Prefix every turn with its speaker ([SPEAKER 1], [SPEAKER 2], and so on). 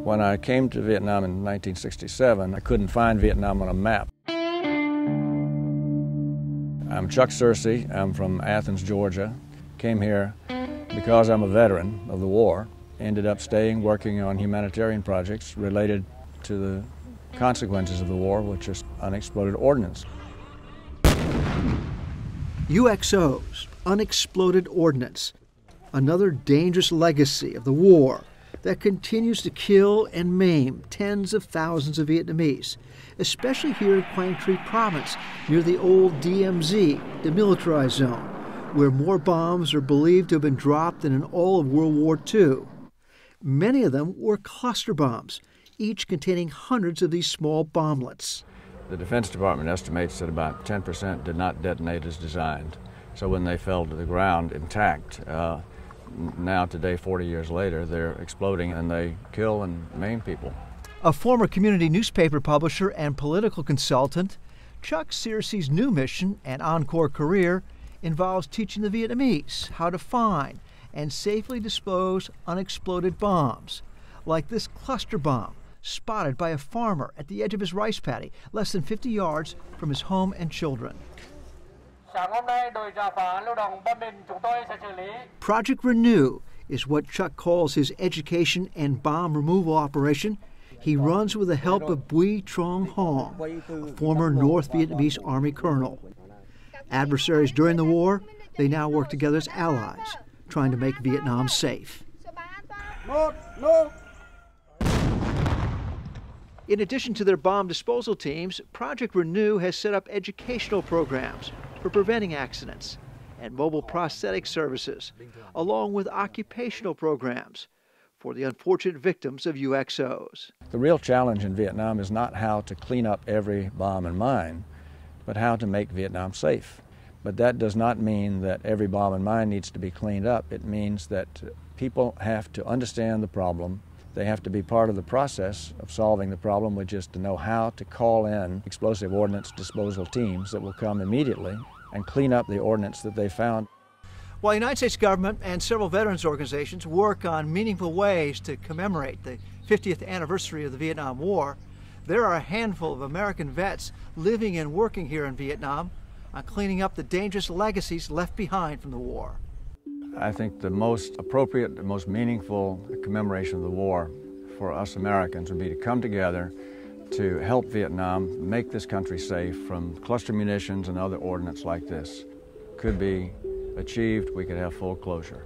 [SPEAKER 1] When I came to Vietnam in 1967, I couldn't find Vietnam on a map. I'm Chuck Searcy. I'm from Athens, Georgia. Came here because I'm a veteran of the war. Ended up staying, working on humanitarian projects related to the consequences of the war, which is unexploded ordnance.
[SPEAKER 2] UXOs, unexploded ordnance, another dangerous legacy of the war that continues to kill and maim tens of thousands of Vietnamese, especially here in Quang Tri Province, near the old DMZ, demilitarized zone, where more bombs are believed to have been dropped than in all of World War II. Many of them were cluster bombs, each containing hundreds of these small bomblets.
[SPEAKER 1] The Defense Department estimates that about 10% did not detonate as designed. So when they fell to the ground intact, now today, 40 years later, they're exploding and they kill and maim people.
[SPEAKER 2] A former community newspaper publisher and political consultant, Chuck Searcy's new mission and encore career involves teaching the Vietnamese how to find and safely dispose unexploded bombs, like this cluster bomb spotted by a farmer at the edge of his rice paddy, less than 50 yards from his home and children. Project RENEW is what Chuck calls his education and bomb removal operation. He runs with the help of Bui Trong Hong, a former North Vietnamese Army colonel. Adversaries during the war, they now work together as allies, trying to make Vietnam safe. In addition to their bomb disposal teams, Project RENEW has set up educational programs for preventing accidents and mobile prosthetic services, along with occupational programs for the unfortunate victims of UXOs.
[SPEAKER 1] The real challenge in Vietnam is not how to clean up every bomb and mine, but how to make Vietnam safe. But that does not mean that every bomb and mine needs to be cleaned up. It means that people have to understand the problem. They have to be part of the process of solving the problem, which is to know how to call in explosive ordnance disposal teams that will come immediately and clean up the ordnance that they found.
[SPEAKER 2] While the United States government and several veterans organizations work on meaningful ways to commemorate the 50th anniversary of the Vietnam War, there are a handful of American vets living and working here in Vietnam on cleaning up the dangerous legacies left behind from the war.
[SPEAKER 1] I think the most appropriate, the most meaningful commemoration of the war for us Americans would be to come together to help Vietnam make this country safe from cluster munitions and other ordnance like this. Could be achieved, we could have full closure.